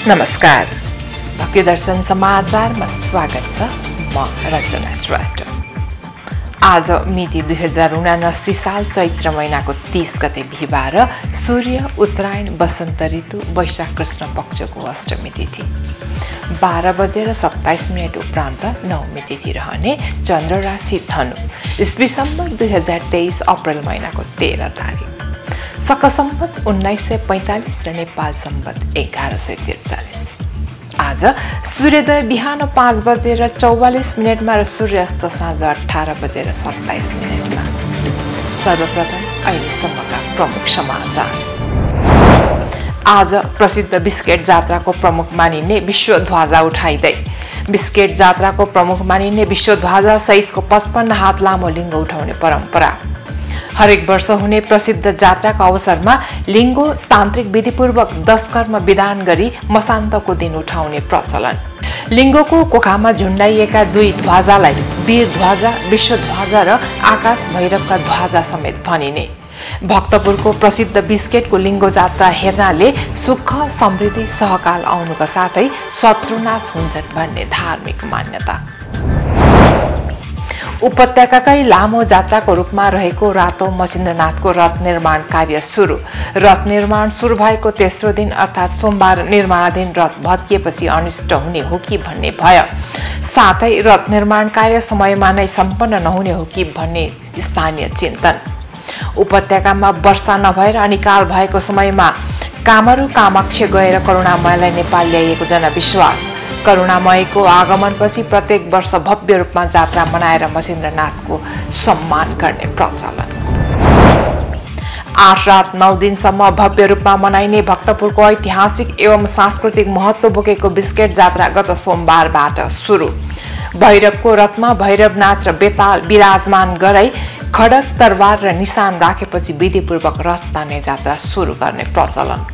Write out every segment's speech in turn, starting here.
नमस्कार, भक्ति दर्शन समाचारमा स्वागत छ। म रचना श्रेष्ठ। आज मिति 2079 साल चैत्र महिनाको 30 गते बिहीबार सूर्य उत्तरायण वसन्त ऋतु वैशाख कृष्ण पक्षको अष्टमी तिथि 12:27 उपरान्त नवमी तिथि रहने चन्द्र राशि धनु ईस्वी सम्वत 2023 अप्रेल महिनाको 13 तारिक शक सम्वत 1945 र नेपाल सम्वत 1143। आज सूर्योदय बिहान 5:44 र सूर्यास्त साँझ 18:27। सर्वप्रथम अहिलेसम्मका प्रमुख समाचार। आज प्रसिद्ध बिस्केट जात्राको प्रमुख मानिने विश्व ध्वजा उठाइदै बिस्केट जात्राको प्रमुख मानिने विश्व ध्वजा सहितको 55 हात लामो लिङ्ग उठाउने परम्परा। हरेक वर्ष हुने प्रसिद्ध जात्राका अवसरमा लिङ्गो तान्त्रिक विधिपूर्वक 10 कर्म विधान गरी मसान्तको दिन उठाउने प्रचलन। लिङ्गोको कोखामा झुण्डाइएका दुई ध्वजालाई वीर ध्वजा, विश्व ध्वजा र आकाश भैरवका ध्वजा समेत भनिने। भक्तपुरको प्रसिद्ध बिस्केटको लिङ्गो जात्रा हेर्नाले सुख समृद्धि सहकाल आउनुका साथै शत्रुनाश हुन्छन् भन्ने धार्मिक मान्यता। उपत्यकाकै लामो जात्राको रूपमा रहेको रातो मचिन्द्रनाथको रथ निर्माण कार्य सुरु। रथ निर्माण सुरु भएको तेस्रो दिन अर्थात् सोमबार निर्माणाधीन रथ भत्किएपछि अनिष्ट हुने हो कि भन्ने भय, साथै रथ निर्माण कार्य समयमा नै सम्पन्न नहुने हो कि भन्ने स्थानीय चिन्तन। उपत्यकामा वर्षा नभएर अनिकाल भएको समयमा कामरू कामाक्ष गएर करुणामयलाई नेपाल ल्याइएको जनविश्वास। करुणामयको आगमनपछि प्रत्येक वर्ष भव्य रूपमा जात्रा मनाएर मचिन्द्रनाथको सम्मान गर्ने प्रचलन। 8 रात 9 दिनसम्म भव्य रूपमा मनाइने भक्तपुरको ऐतिहासिक एवं सांस्कृतिक महत्त्व बोकेको बिस्केट जात्रा गत सोमबारबाट सुरु। भैरवको रथमा भैरवनाथ र बेताल विराजमान गराई खड्ग तरवार र निशान राखेपछि विधिपूर्वक रथ तान्ने जात्रा सुरु गर्ने प्रचलन।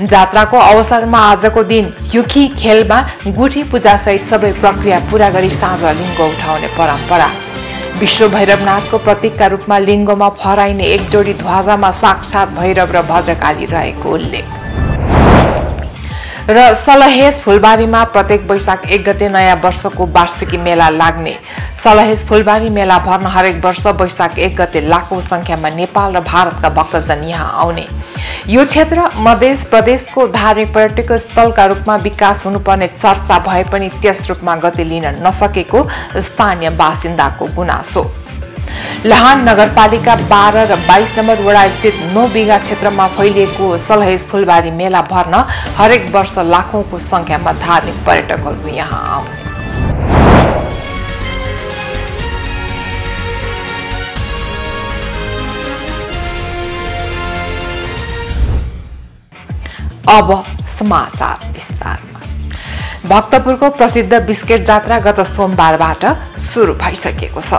जात्राको अवसरमा आजको दिन युखी खेलमा गुठी पूजासहित सबै प्रक्रिया पूरा गरी साँझ लिङ्गो उठाउने परम्परा। विश्व भैरवनाथको प्रतीकका रूपमा लिङ्गोमा फहराइने एक जोडी ध्वजामा साक्षात् भैरव र भद्रकाली रहेको उल्लेख। र सलहेस फुलबारीमा प्रत्येक वैशाख 1 गते नयाँ वर्षको वार्षिकी मेला लाग्ने। सलहेस फुलबारी मेला भर्न हरेक वर्ष वैशाख 1 गते लाखौं संख्यामा नेपाल र भारतका भक्तजन यहाँ आउने। यो क्षेत्र मध्य प्रदेशको धार्मिक पर्यटक स्थलका रूपमा विकास हुनुपर्ने चर्चा भए पनि त्यस रूपमा गति लिन नसकेको स्थानीय बासिन्दाको गुनासो। लहान नगरपालिका 12 र 22 नम्बर वडा स्थित 9 बिघा क्षेत्रमा फैलिएको सलहेस फुलबारी मेला भर्न हरेक वर्ष लाखौंको संख्यामा धार्मिक पर्यटकहरू यहाँ आउने। अब समाचार विस्तारमा। भक्तपुरको प्रसिद्ध बिस्केट जात्रा गत सोमबारबाट सुरु भइसकेको छ।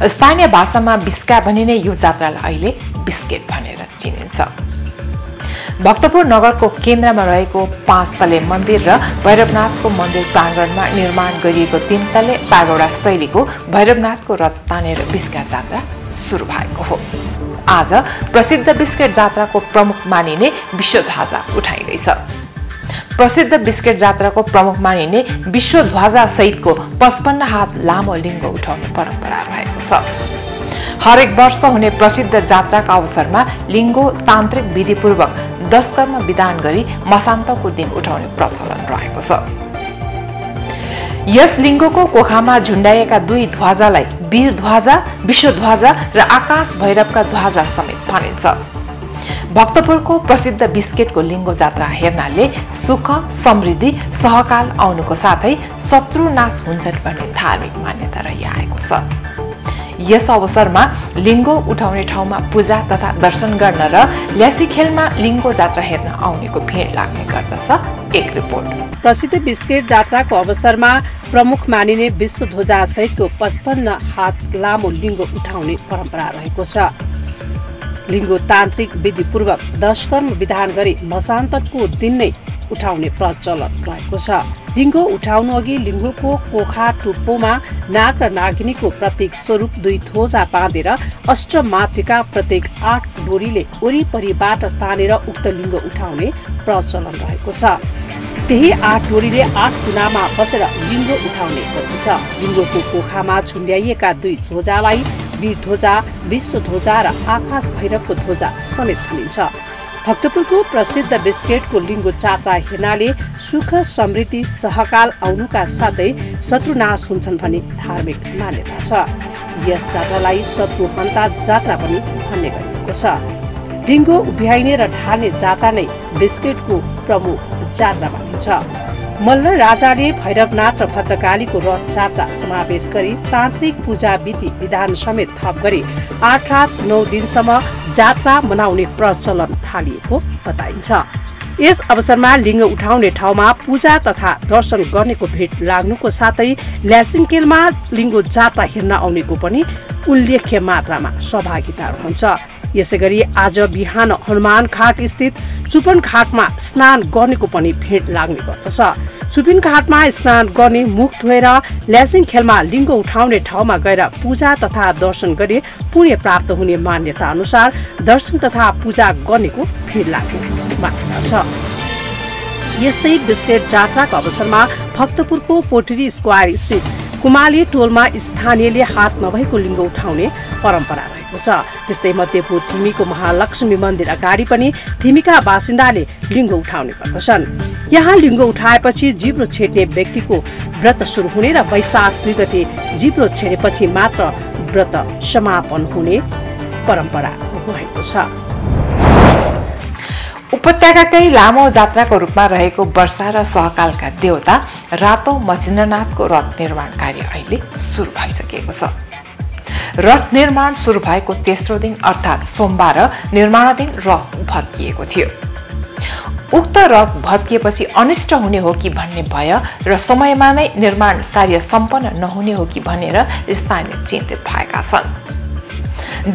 स्थानीय भाषामा बिस्का भनिने यो जात्रालाई अहिले बिस्केट भनेर चिनिन्छ। भक्तपुर नगरको केन्द्रमा रहेको 5 तले मन्दिर र भैरवनाथको मन्दिर प्राङ्गणमा निर्माण गरिएको 3 तले पागोडा शैलीको भैरवनाथको रथ तानेर बिस्का जात्रा सुरु भएको हो। आज प्रसिद्ध बिस्केट जात्राको प्रमुख मानिने विश्व ध्वजा उठाइँदैछ। प्रसिद्ध बिस्केट जात्राको प्रमुख मानिने विश्व ध्वजा सहितको 55 हात लामो लिङ्ग उठाउने परम्परा रहेको छ। हरेक वर्ष हुने प्रसिद्ध जात्राका अवसरमा लिङ्गो तान्त्रिक विधिपूर्वक 10 कर्म विधान गरी मसान्तको दिन उठाउने प्रचलन रहेको छ। यस लिङ्गोको कोखामा झुण्डाइएका दुई ध्वजालाई वीर ध्वजा, विश्व ध्वजा र आकाश भैरवका ध्वजा समेत भनिन्छ। भक्तपुरको प्रसिद्ध बिस्केटको लिङ्गो जात्रा हेर्नाले सुख समृद्धि सहकाल आउनुको साथै शत्रुनाश हुन्छन् भन्ने धार्मिक मान्यता रहिआएको छ। यस अवसरमा लिङ्गो उठाउने ठाउँमा पूजा तथा दर्शन गर्न र ल्यासी खेलमा लिङ्गो जात्रा हेर्न आउनेको भिड लाग्ने गर्दछ। एक रिपोर्ट। प्रसिद्ध बिस्केट जात्राको अवसरमा प्रमुख मानिने विश्व ध्वजा सहितको 55 हात लामो लिङ्गो उठाउने परम्परा रहेको छ। लिङ्गो तान्त्रिक विधिपूर्वक 10 कर्म विधान गरी मसान्तको दिन नै उठाउने प्रचलन रहेको छ। लिङ्गो उठाउनु अघि लिङ्गोको कोखा टुप्पोमा नाग र नागिनीको प्रतीक स्वरूप 2 ध्वजा बाँधेर अष्टमातृका प्रत्येक 8 डोरीले वरिपरिबाट तानेर उक्त लिङ्ग उठाउने प्रचलन रहेको छ। त्यही 8 डोरीले 8 कुनामा बसेर लिङ्गो उठाउने गरिन्छ। लिङ्गोको कोखामा छुन्ड्याइएका 2 ध्वजालाई वीर ध्वजा, विश्व ध्वजा र आकाश भैरवको ध्वजा समेत भनिन्छ। भक्तपुरको प्रसिद्ध बिस्केटको लिङ्गो जात्रा हेर्नाले सुख समृद्धि सहकाल आउनुका साथै शत्रुनाश हुन्छन् भन्ने धार्मिक मान्यता छ। यस जात्रालाई शत्रुहन्ता जात्रा पनि भन्ने गरिएको छ। लिङ्गो उभ्याइने र ढाल्ने जात्रा नै बिस्केटको प्रमुख जात्रा मानिन्छ। मल्ल राजाले भैरवनाथ र भद्रकालीको रथ जात्रा समावेश गरी तान्त्रिक पूजा विधि विधान समेत थप गरी 8 रात 9 दिनसम्म जात्रा मनाउने प्रचलन थालिएको बताइन्छ। यस अवसरमा लिङ्ग उठाउने ठाउँमा पूजा तथा दर्शन गर्नेको भेट लाग्नुको साथै ल्यासिङकेलमा लिङ्गो जात्रा हेर्न आउनेको पनि उल्लेख्य मात्रामा सहभागिता रहन्छ। यसैगरी आज बिहान हनुमान घाट स्थित चुपन घाटमा स्नान गर्नेको पनि भेट लाग्ने गर्दछ। चुपिन घाटमा स्नान गर्ने मुख धोएर ल्यासिङखेलमा लिङ्ग उठाउने ठाउँमा गएर पूजा तथा दर्शन गरे पुण्य प्राप्त हुने मान्यता अनुसार दर्शन तथा पूजा गर्नेको भेट लाग्ने मान्यता छ। यस्तै बिस्केट जात्राको अवसरमा भक्तपुरको पोटरी स्क्वायर स्थित कुमाली टोलमा स्थानीयले हात नभएको लिङ्ग उठाउने परम्परा रहेको छ। त्यस्तै मध्यपुर थिमीको महालक्ष्मी मन्दिर अगाडि पनि थिमीका बासिन्दाले लिङ्ग उठाउने गर्दछन्। यहाँ लिङ्ग उठाएपछि जिब्रो छेड्ने व्यक्तिको व्रत सुरु हुने र वैशाख 2 गते जिब्रो छेडेपछि मात्र व्रत समापन हुने परम्परा रहेको छ। उपत्यकाकै लामो जात्राको रूपमा रहेको वर्षा र सहकालका देवता रातो मसिन्द्रनाथको रथ निर्माण कार्य अहिले सुरु भइसकेको छ। रथ निर्माण सुरु भएको तेस्रो दिन अर्थात् सोमबार निर्माणाधीन रथ भत्किएको थियो। उक्त रथ भत्किएपछि अनिष्ट हुने हो कि भन्ने भय र समयमा नै निर्माण कार्य सम्पन्न नहुने हो कि भनेर स्थानीय चिन्तित भएका छन्।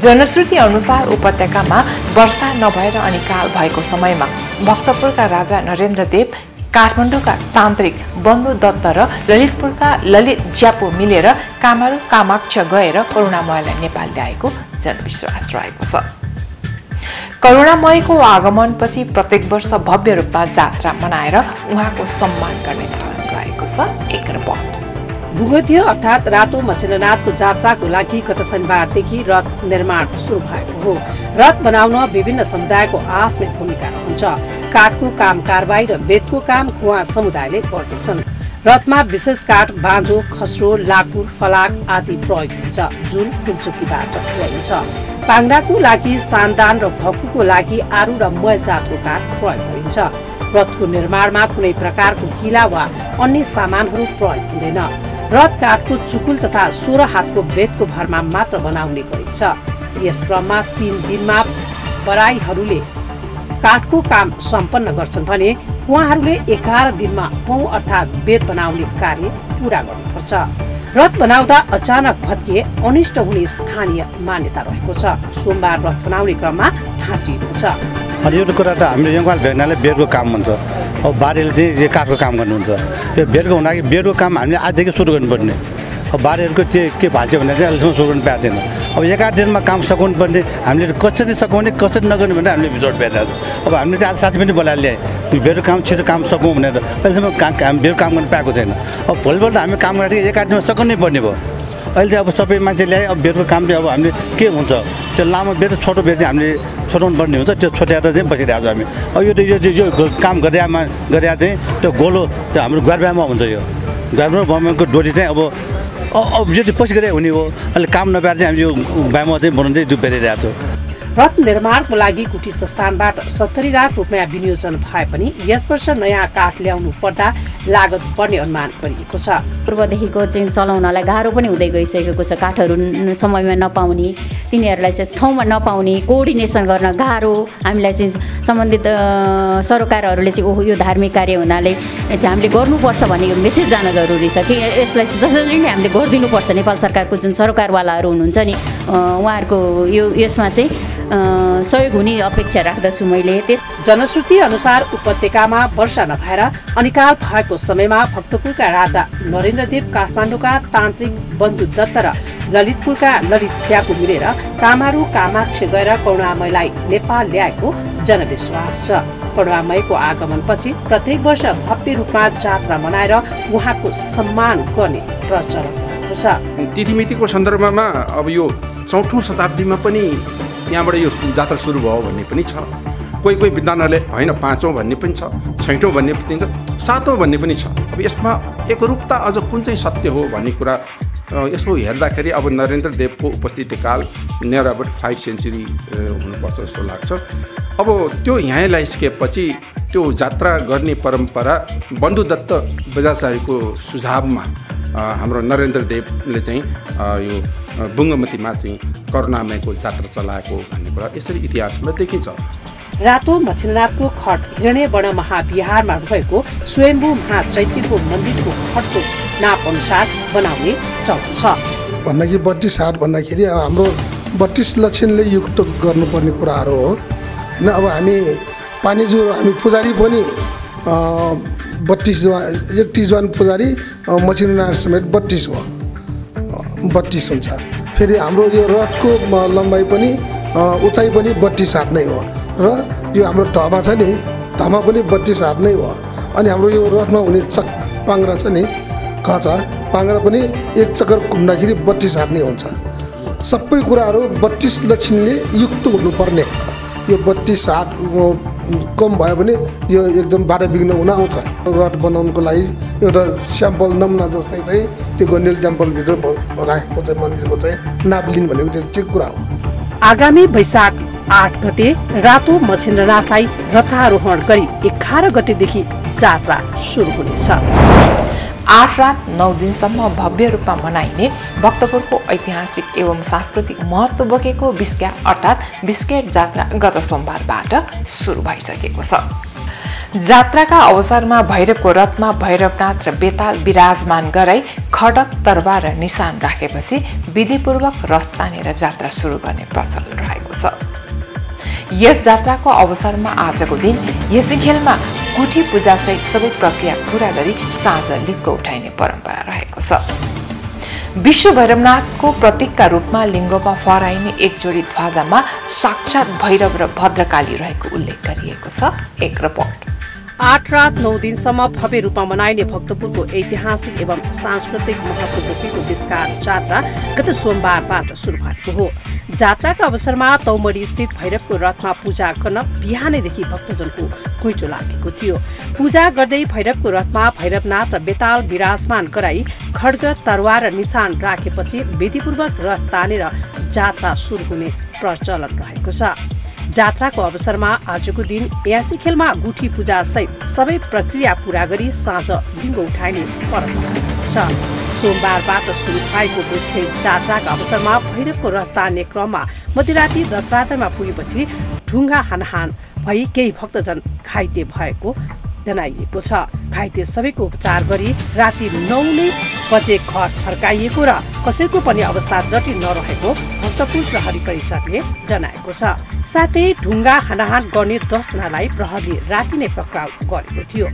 जनश्रुति अनुसार उपत्यकामा वर्षा नभएर अनि काल भएको समयमा भक्तपुरका राजा नरेन्द्र देव, काठमाडौँका तान्त्रिक बन्धु दत्त र ललितपुरका ललित ज्यापु मिलेर कामारू कामाक्ष गएर करुणामयलाई नेपाल ल्याएको जनविश्वास रहेको छ। करुणामयको आगमनपछि प्रत्येक वर्ष भव्य रूपमा जात्रा मनाएर उहाँको सम्मान गर्ने चलन रहेको छ। एक रिपोर्ट। भूगोध्य अर्थात् रातो मसिन्द्रनाथको जात्राको लागि गत शनिबारदेखि रथ निर्माण सुरु भएको हो। रथ बनाउन विभिन्न समुदायको आफ्नै भूमिका रहन्छ। काठको काम कारबाही र बेतको काम कुवा समुदायले गर्दछन्। रथमा विशेष काठ बाँझो, खस्रो, लाकुर, फलाक आदि प्रयोग हुन्छ जुन फुलचुकीबाट ल्याइन्छ। पाङ्राको लागि सान्दान र भक्कुको लागि आरु र मैल जातको काठ प्रयोग गरिन्छ। रथको निर्माणमा कुनै प्रकारको किला वा अन्य सामानहरू प्रयोग हुँदैन। रथ काठको चुकुल तथा 16 हातको बेतको भरमा मात्र बनाउने गरिन्छ। यस क्रममा 3 दिनमा बराईहरूले काठको काम सम्पन्न गर्छन् भने उहाँहरूले 11 दिनमा पौ अर्थात् बेत बनाउने कार्य पूरा गर्नुपर्छ। रथ बनाउँदा अचानक भत्किए अनिष्ट हुने स्थानीय मान्यता रहेको छ। सोमबार रथ बनाउने क्रममा ढाँटिएको छ। अनि यो कुरा त हामीले यहाँको भेट्नाले बेडको काम हुन्छ। अब बारीले चाहिँ काठको काम गर्नुहुन्छ। यो बेडको हुँदाखेरि बेडको काम हामीले आजदेखि सुरु गर्नुपर्ने। अब बारीहरूको चाहिँ के भाँच्यो भने चाहिँ अहिलेसम्म सुरु गर्नु पाएको छैन। अब 11 दिनमा काम सघाउनु पर्ने, हामीले कसरी सघाउने कसरी नगर्ने भनेर हामीले जोड पाइरहेको छ। अब हामीले चाहिँ आज साथी पनि बोलाएर ल्याए बेडको काम छिटो काम सघाउँ भनेर अहिलेसम्म हामी बेडको काम गर्नु पाएको छैन। अब भोलिपल्ट हामी काम गर्दाखेरि 11 दिनमा सघाउनै पर्ने भयो। अहिले चाहिँ अब सबै मान्छे ल्याए। अब बेडको काम चाहिँ अब हामीले के हुन्छ त्यो लामो बेड छोटो बेड चाहिँ हामीले छोटाउनु पर्ने हुन्छ। त्यो छोट्याएर चाहिँ बसिरहेको छ हामी। अब यो काम गरे चाहिँ त्यो गोलो त्यो हाम्रो ग्वारब्यामा हुन्छ। यो ग्वारब्यामाको डोरी चाहिँ अब यो चाहिँ पछि गरे हुने हो। अहिले काम नपाएर चाहिँ हामी यो ब्यामा चाहिँ बनाउनु चाहिँ बेरिरहेको छौँ। रथ निर्माणको लागि कुटी संस्थानबाट 70 लाख रुपियाँ विनियोजन भए पनि यस वर्ष नयाँ काठ ल्याउनु पर्दा लागत बढ्ने अनुमान गरिएको छ। पूर्वदेखिको चाहिँ चलाउनलाई गाह्रो पनि हुँदै गइसकेको छ। काठहरू समयमा नपाउने, तिनीहरूलाई चाहिँ ठाउँमा नपाउने, कोअर्डिनेसन गर्न गाह्रो। हामीलाई चाहिँ सम्बन्धित सरकारहरूले चाहिँ ओहो यो धार्मिक कार्य हुनाले चाहिँ हामीले गर्नुपर्छ भन्ने यो मेसेज जान जरुरी छ कि यसलाई जसरी नै हामीले गरिदिनुपर्छ। नेपाल सरकारको जुन सरकारवालाहरू हुनुहुन्छ नि उहाँहरूको यसमा चाहिँ सहयोग हुने अपेक्षा राख्दछु मैले। जनश्रुति अनुसार उपत्यकामा वर्षा नभएर अनिकाल भएको समयमा भक्तपुरका राजा नरेन्द्रदेव, काठमाडौँका तान्त्रिक बन्धु दत्त र ललितपुरका ललित च्याकु मिलेर कामारू कामाक्षी गएर करुणामयलाई नेपाल ल्याएको जनविश्वास छ। करुणामयको आगमनपछि प्रत्येक वर्ष भव्य रूपमा जात्रा मनाएर उहाँको सम्मान गर्ने प्रचलन भएको छ। तिथिमितिको सन्दर्भमा अब यो 4औं शताब्दीमा पनि यहाँबाट यो जात्रा सुरु भयो भन्ने पनि छ। कोही कोही विद्वानहरूले होइन 5औं भन्ने पनि छ, 6औं भन्ने पनि छ, 7औं भन्ने पनि छ। अब यसमा एकरूपता अझ कुन चाहिँ सत्य हो भन्ने कुरा यसो हेर्दाखेरि अब नरेन्द्रदेवको उपस्थितिकाल नियर अबाउट 5 सेन्चुरी हुनुपर्छ जस्तो लाग्छ। अब त्यो यहाँ ल्याइसकेपछि त्यो जात्रा गर्ने परम्परा बन्धुदत्त बजाचार्यको सुझावमा हाम्रो नरेन्द्रदेवले चाहिँ यो बुङ्गमतीमा चाहिँ करुणामयको जात्रा चलाएको भन्ने कुरा यसरी इतिहासमा देखिन्छ। रातो मच्छिन्द्रनाथको खट हिरण्यवर्ण महाविहारमा रहेको स्वयम्भू महाचैत्यको मन्दिरको खटको नाप अनुसार बनाउने चलन छ। भन्दाखेरि 32 हात भन्दाखेरि हाम्रो 32 लक्षणले युक्त गर्नुपर्ने कुराहरू हो होइन। अब हामी पानीजु हामी पुजारी पनि 31 जवान पुजारी मच्छिन्द्रनाथ समेत 32 हो, 32 हुन्छ। फेरि हाम्रो यो रथको लम्बाइ पनि उचाइ पनि 32 हात नै हो र यो हाम्रो ढमा छ नि, ढमा पनि 32 हात नै हो। अनि हाम्रो यो रथमा हुने पाङ्ग्रा छ नि, कचा पाङ्ग्रा पनि एक चक्कर घुम्दाखेरि 32 हात नै हुन्छ। सबै कुराहरू 32 लक्षणले युक्त हुनुपर्ने। यो 32 हात कम भयो भने यो एकदम बाधा विघ्न हुन आउँछ। रथ बनाउनुको लागि एउटा स्याम्पल नमुना जस्तै चाहिँ त्यो गण्डेल टेम्पलभित्र राखेको चाहिँ मन्दिरको चाहिँ नाप लिनु भनेको त्यो ठिक कुरा हो। आगामी वैशाख 8 गते रातो मच्छिन्द्रनाथलाई रथारोहण गरी 11 गतेदेखि जात्रा सुरु हुनेछ। 8 रात 9 दिनसम्म भव्य रूपमा मनाइने भक्तपुरको ऐतिहासिक एवं सांस्कृतिक महत्त्व बोकेको बिस्क्या अर्थात् बिस्केट जात्रा गत सोमबारबाट सुरु भइसकेको छ। जात्राका अवसरमा भैरवको रथमा भैरवनाथ र बेताल विराजमान गराई खड्ग तरबार र निशान राखेपछि विधिपूर्वक रथ तानेर जात्रा सुरु गर्ने प्रचलन रहेको छ। यस जात्राको अवसरमा आजको दिन यसिखेलमा गुठी पूजासहित सबै प्रक्रिया पूरा गरी साँझ लिङ्ग उठाइने परम्परा रहेको छ। विश्व भैरवनाथको प्रतीकका रूपमा लिङ्गमा फहराइने एक जोडी ध्वजामा साक्षात भैरव र भद्रकाली रहेको उल्लेख गरिएको छ। एक रिपोर्ट। 8 रात 9 दिनसम्म भव्य रूपमा मनाइने भक्तपुरको ऐतिहासिक एवं सांस्कृतिक महत्त्व बोकेको बिस्कार जात्रा गत सोमबारबाट सुरु भएको हो। जात्राका अवसरमा तौमडी स्थित भैरवको रथमा पूजा गर्न बिहानैदेखि भक्तजनको घुइँचो लागेको थियो। पूजा गर्दै भैरवको रथमा भैरवनाथ र बेताल विराजमान गराई खड्ग तरवार र निशान राखेपछि विधिपूर्वक रथ तानेर जात्रा सुरु हुने प्रचलन रहेको छ। जात्राको अवसरमा आजको दिन यासीखेलमा गुठी पूजा सहित सबै प्रक्रिया पूरा गरी साँझ लिङ्ग उठाइने परम्परा छ। सोमबारबाट सुरु भएको बिस्केट जात्राका अवसरमा भैरवको रथ तान्ने क्रममा मध्यराती रथयात्रामा पुगेपछि ढुङ्गा हानहान भई केही भक्तजन घाइते भएको जनाइएको छ। घाइते सबैको उपचार गरी राति 9 बजे घर फर्काइएको र कसैको पनि अवस्था जटिल नरहेको भक्तपुर प्रहरी परिषदले जनाएको छ। साथै ढुङ्गा हानाहान गर्ने 10 जनालाई प्रहरीले राति नै पक्राउ गरेको थियो।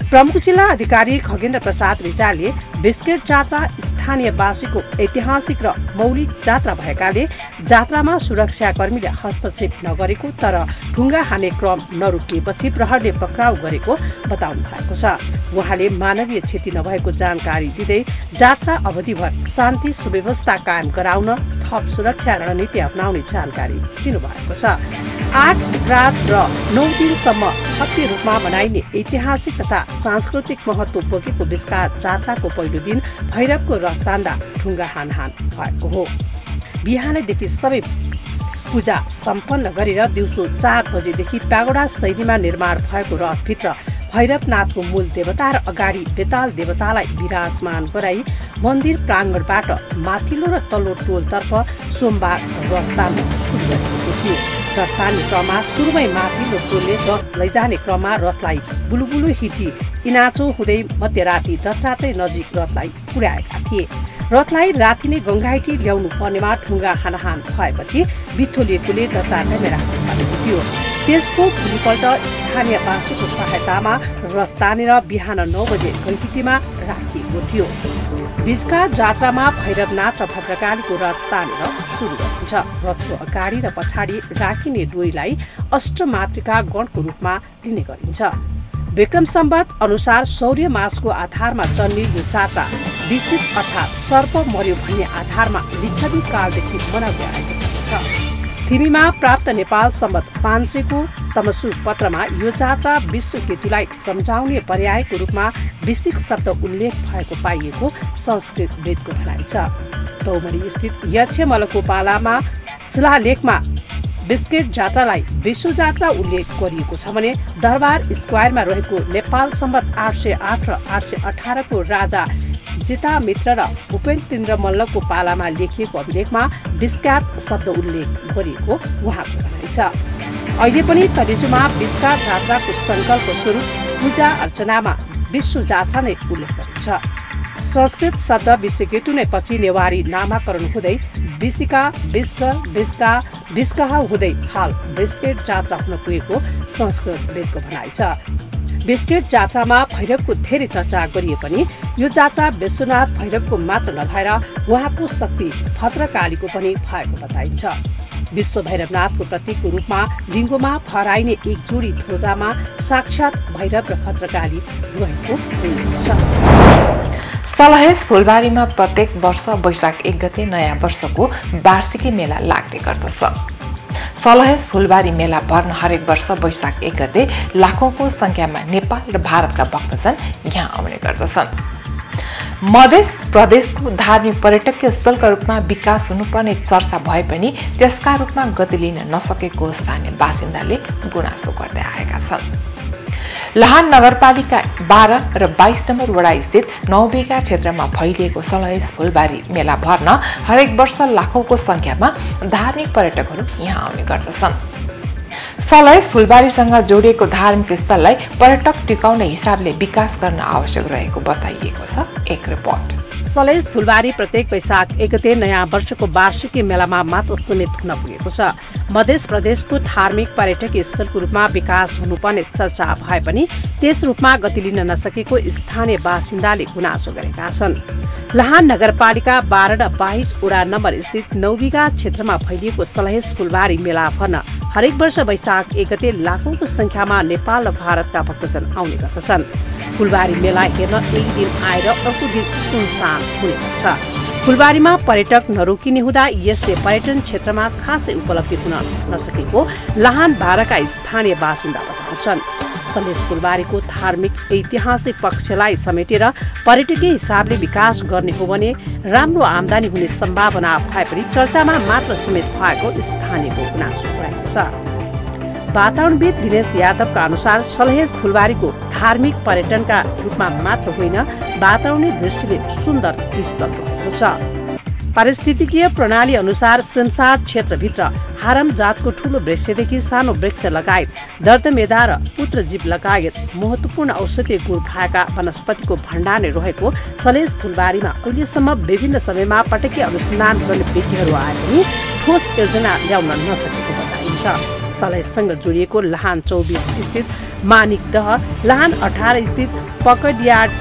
प्रमुख जिल्ला अधिकारी खगेन्द्र प्रसाद रिजालले बिस्केट जात्रा स्थानीयवासीको ऐतिहासिक र मौलिक जात्रा भएकाले जात्रामा सुरक्षाकर्मीले हस्तक्षेप नगरेको तर ढुङ्गा हाने क्रम नरोकिएपछि प्रहरीले पक्राउ गरेको बताउनु भएको छ। उहाँले मानवीय क्षति नभएको जानकारी दिँदै जात्रा अवधिभर शान्ति सुव्यवस्था कायम गराउन थप सुरक्षा रणनीति अपनाउने जानकारी दिनुभएको छ। 8 रात र 9 दिनसम्म भव्य रूपमा मनाइने ऐतिहासिक तथा सांस्कृतिक महत्त्व बोकेको बिस्कार जात्राको पहिलो दिन भैरवको रथ तान्दा ढुङ्गा हानहान भएको हो। बिहानैदेखि सबै पूजा सम्पन्न गरेर दिउँसो 4 बजेदेखि पागोडा शैलीमा निर्माण भएको रथभित्र भैरवनाथको मूल देवता र अगाडि बेताल देवतालाई विराजमान गराई मन्दिर प्राङ्गणबाट माथिल्लो र तल्लो टोलतर्फ सोमबार रथ तान्न सुरु गरेको थियो। रथ तान्ने क्रममा सुरुमै माथिल्लो टोलले रथ लैजाने क्रममा रथलाई बुलुबुलु हिटी इनाचो हुँदै मध्यराती दत्तात्रेय नजिक रथलाई पुर्याएका थिए। रथलाई राति नै गङ्गाइटी ल्याउनु पर्नेमा ढुङ्गा हानाहान भएपछि बिथोलिएकोले दचाटैमा राख्नु परेको थियो। त्यसको भोलिपल्ट स्थानीयवासीको सहायतामा रथ तानेर बिहान 9 बजे गैँटीमा राखिएको थियो। बिचका जात्रामा भैरवनाथ र भद्रकालीको रथ तानेर सुरु गरिन्छ। रथको अगाडि र पछाडि राखिने डोरीलाई अष्टमातृका गणको रूपमा लिने गरिन्छ। विक्रम सम्वत अनुसार सौर्य मासको आधारमा चल्ने यो जात्रा विशित अर्थात् सर्प मर्यो भन्ने आधारमा लिच्छवी कालदेखि मनाउँदै आएको छ। थिमीमा प्राप्त नेपाल सम्वत 500 को तमसु पत्रमा यो जात्रा विश्वकेतुलाई सम्झाउने पर्यायको रूपमा विशिक शब्द उल्लेख भएको पाइएको संस्कृत वेदको भनाइ छ। तौमडी स्थित यक्ष मलकोपालामा शिलालेखमा बिस्केट जात्रालाई विश्व जात्रा उल्लेख गरिएको छ भने दरबार स्क्वायरमा रहेको नेपाल सम्वत 808 र 818 को राजा जिता मित्र र उपेन्द्र मल्लको पालामा लेखिएको अभिलेखमा बिस्कात शब्द उल्लेख गरिएको उहाँको भनाइ छ। अहिले पनि तलेजुमा बिस्कात जात्राको संकल्प स्वरूप पूजा अर्चनामा विश्व जात्रा नै उल्लेख गरिन्छ। संस्कृत शब्द विश्वकेतु नै पछि नेवारी नामाकरण हुँदै बिसिका बिस्क बिस्का बिस्कह हुँदै हाल बिस्केट जात्रा हुन पुगेको संस्कृत वेदको भनाइ छ। बिस्केट जात्रामा भैरवको धेरै चर्चा गरिए पनि यो जात्रा विश्वनाथ भैरवको मात्र नभएर उहाँको शक्ति भद्रकालीको पनि भएको बताइन्छ। विश्व भैरवनाथको प्रतीकको रूपमा लिङ्गोमा फहराइने एक जोडी ध्वजामा साक्षात भैरव र भद्रकाली रहेको छ। सलहेस फुलबारीमा प्रत्येक वर्ष वैशाख 1 गते नयाँ वर्षको वार्षिकी मेला लाग्ने गर्दछ। सलहेस फुलबारी मेला भर्न हरेक वर्ष वैशाख 1 गते लाखौंको संख्यामा नेपाल र भारतका भक्तजन यहाँ आउने गर्दछन्। मध्य प्रदेशको धार्मिक पर्यटकीय स्थलका रूपमा विकास हुनुपर्ने चर्चा भए पनि त्यसका रूपमा गति लिन नसकेको स्थानीय बासिन्दाले गुनासो गर्दै आएका छन्। लहान नगरपालिका 12 र 22 नम्बर वडा स्थित 9 बिघा क्षेत्रमा फैलिएको सलहेस फुलबारी मेला भर्न हरेक वर्ष लाखौंको संख्यामा धार्मिक पर्यटकहरू यहाँ आउने गर्दछन्। सलहेस फुलबारीसँग जोडिएको धार्मिक स्थललाई पर्यटक टिकाउने हिसाबले विकास गर्न आवश्यक रहेको बताइएको छ। एक रिपोर्ट। सलहेस फुलबारी प्रत्येक वैशाख 1 गते नयाँ वर्षको वार्षिकी मेलामा मात्र समेत हुन पुगेको छ। मध्य प्रदेशको धार्मिक पर्यटकीय स्थलको रूपमा विकास हुनुपर्ने चर्चा भए पनि त्यस रूपमा गति लिन नसकेको स्थानीय बासिन्दाले गुनासो गरेका छन्। लहान नगरपालिका 12 र 22 वडा नम्बर स्थित 9 बिघा क्षेत्रमा फैलिएको सलहेस फुलबारी मेला भर्न हरेक वर्ष वैशाख 1 गते लाखौंको संख्यामा नेपाल र भारतका भक्तजन आउने गर्दछन्। फुलबारी मेला हेर्न एक दिन आएर अर्को दिन सुनसान हुने गर्छ। फुलबारीमा पर्यटक नरोकिने हुँदा यसले पर्यटन क्षेत्रमा खासै उपलब्धि हुन नसकेको लहान भारतका स्थानीय बासिन्दा बताउँछन्। सलहेस फुलबारीको धार्मिक ऐतिहासिक पक्षलाई समेटेर पर्यटकीय हिसाबले विकास गर्ने हो भने राम्रो आमदानी हुने सम्भावना भए पनि चर्चामा मात्र समेत भएको स्थानीयको गुनासो रहेको छ। वातावरणविद दिनेश यादवका अनुसार सलहेस फुलबारीको धार्मिक पर्यटनका रूपमा मात्र होइन वातावरणीय दृष्टिले सुन्दर स्थल रहेको छ। पारिस्थितिकीय प्रणाली अनुसार सिमसार क्षेत्रभित्र हारम जातको ठूलो वृक्षदेखि सानो वृक्ष लगायत दर्दमेदा र पुत्रजीव लगायत महत्वपूर्ण औषधीय गुण भएका वनस्पतिको भण्डार नै रहेको सलहेस फुलबारीमा अहिलेसम्म विभिन्न समयमा पटकीय अनुसन्धान गर्ने विज्ञहरू आए पनि ठोस योजना ल्याउन नसकेको बताइन्छ। सलहेससँग जोडिएको लहान 24 स्थित मानिकदह, लहान 18 स्थित पकडयार्ड,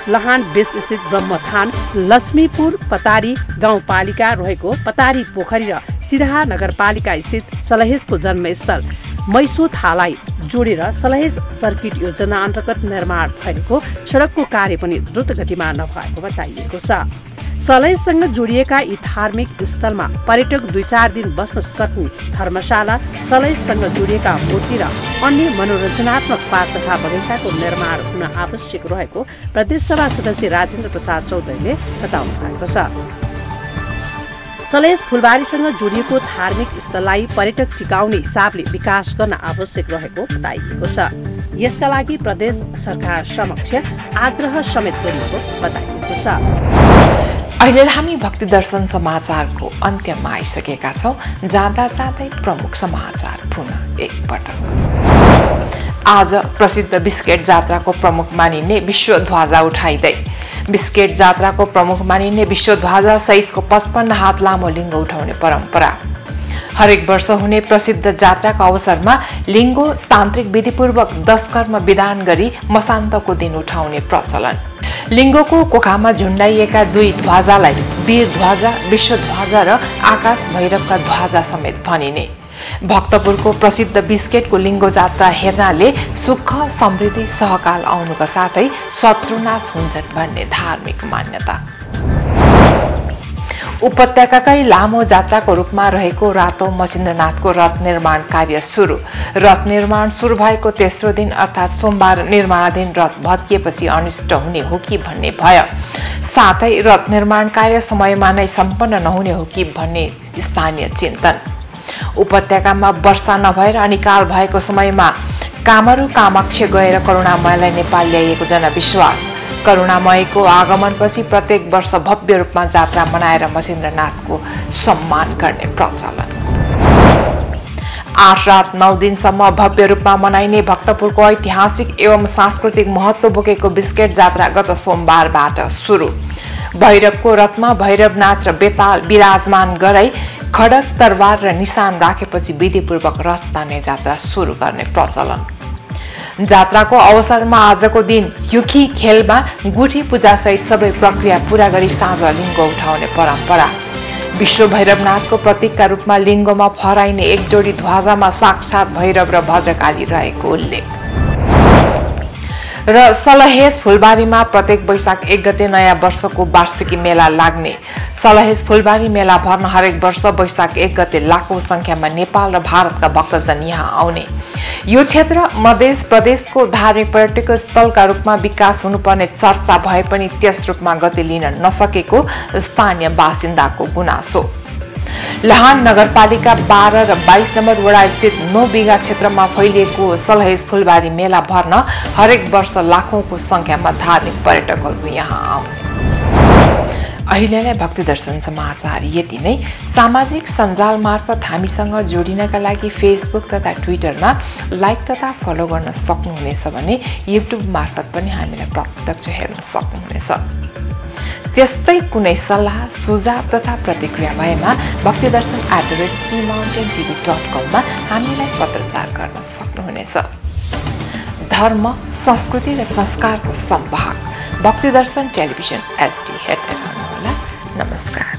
लहान 20 स्थित ब्रह्मथान, लक्ष्मीपुर पतारी गाउँपालिका रहेको पतारी पोखरी र सिराहा नगरपालिका स्थित सलहेसको जन्मस्थल मैसोथालाई जोडेर सलहेस सर्किट योजना अन्तर्गत निर्माण भएको सडकको कार्य पनि द्रुत गतिमा नभएको बताइएको छ। सलहेससँग जोडिएका यी धार्मिक स्थलमा पर्यटक 2-4 दिन बस्न सक्ने धर्मशाला, सलहेससँग जोडिएका मूर्ति र अन्य मनोरञ्जनात्मक पार्क तथा बगैँचाको निर्माण हुन आवश्यक रहेको प्रदेशसभा सदस्य राजेन्द्र प्रसाद चौधरीले बताउनु भएको छ। सलहेस फुलबारीसँग जोडिएको धार्मिक स्थललाई पर्यटक टिकाउने हिसाबले विकास गर्न आवश्यक रहेको बताइएको छ। यसका लागि प्रदेश सरकार समक्ष आग्रह समेत गरिएको बताइएको छ। अहिले हामी भक्ति दर्शन समाचारको अन्त्यमा आइसकेका छौं। जाँदा जाँदै प्रमुख समाचार पुनः एकपटक। आज प्रसिद्ध बिस्केट जात्राको प्रमुख मानिने विश्व ध्वजा उठाइदै बिस्केट जात्राको प्रमुख मानिने विश्व ध्वजा सहितको 55 हात लामो लिङ्ग उठाउने परम्परा। हरेक वर्ष हुने प्रसिद्ध जात्राका अवसरमा लिङ्गो तान्त्रिक विधिपूर्वक 10 कर्म विधान गरी मसान्तको दिन उठाउने प्रचलन। लिङ्गोको कोखामा झुण्डाइएका 2 ध्वजालाई वीर ध्वजा, विश्व ध्वजा र आकाश भैरवका ध्वजा समेत भनिने। भक्तपुरको प्रसिद्ध बिस्केटको लिङ्गो जात्रा हेर्नाले सुख समृद्धि सहकाल आउनुका साथै शत्रुनाश हुन्छन् भन्ने धार्मिक मान्यता। उपत्यकाकै लामो जात्राको रूपमा रहेको रातो मचिन्द्रनाथको रथ निर्माण कार्य सुरु। रथ निर्माण सुरु भएको तेस्रो दिन अर्थात् सोमबार निर्माणाधीन रथ भत्किएपछि अनिष्ट हुने हो कि भन्ने भय, साथै रथ निर्माण कार्य समयमा नै सम्पन्न नहुने हो कि भन्ने स्थानीय चिन्तन। उपत्यकामा वर्षा नभएर अनिकाल भएको समयमा कामरू कामाक्ष गएर करुणामयलाई नेपाल ल्याइएको जनविश्वास। करुणामयको आगमनपछि प्रत्येक वर्ष भव्य रूपमा जात्रा मनाएर मचिन्द्रनाथको सम्मान गर्ने प्रचलन। 8 रात 9 दिनसम्म भव्य रूपमा मनाइने भक्तपुरको ऐतिहासिक एवं सांस्कृतिक महत्त्व बोकेको बिस्केट जात्रा गत सोमबारबाट सुरु। भैरवको रथमा भैरवनाथ र बेताल विराजमान गराई खड्ग तरवार र निशान राखेपछि विधिपूर्वक रथ तान्ने जात्रा सुरु गर्ने प्रचलन। जात्राको अवसरमा आजको दिन युखी खेलमा गुठी पूजासहित सबै प्रक्रिया पूरा गरी साँझ लिङ्गो उठाउने परम्परा। विश्व भैरवनाथको प्रतीकका रूपमा लिङ्गोमा फहराइने एक जोडी ध्वजामा साक्षात भैरव र भद्रकाली रहेको उल्लेख। र सलहेस फुलबारीमा प्रत्येक वैशाख 1 गते नयाँ वर्षको वार्षिकी मेला लाग्ने। सलहेस फुलबारी मेला भर्न हरेक वर्ष वैशाख 1 गते लाखौं संख्यामा नेपाल र भारतका भक्तजन यहाँ आउने। यो क्षेत्र मध्य प्रदेशको धार्मिक पर्यटकीय स्थलका रूपमा विकास हुनुपर्ने चर्चा भए पनि त्यस रूपमा गति लिन नसकेको स्थानीय बासिन्दाको गुनासो। लहान नगरपालिका 12 र 22 नम्बर वडा स्थित 9 बिघा क्षेत्रमा फैलिएको सलहेस फुलबारी मेला भर्न हरेक वर्ष लाखौंको संख्यामा धार्मिक पर्यटकहरू यहाँ आउने। अहिलेलाई भक्ति दर्शन समाचार यति नै। सामाजिक सञ्जाल मार्फत हामीसँग जोडिनका लागि फेसबुक तथा ट्विटरमा लाइक तथा फलो गर्न सक्नुहुनेछ भने युट्युब मार्फत पनि हामीलाई प्रत्यक्ष हेर्न सक्नुहुनेछ। त्यस्तै कुनै सल्लाह सुझाव तथा प्रतिक्रिया भएमा bhaktidarshan@emountaintv.com मा हामीलाई पत्रचार गर्न सक्नुहुनेछ। धर्म, संस्कृति र संस्कारको संवाहक भक्ति दर्शन टेलिभिजन HD हेर्दै रहनुहोला। नमस्कार।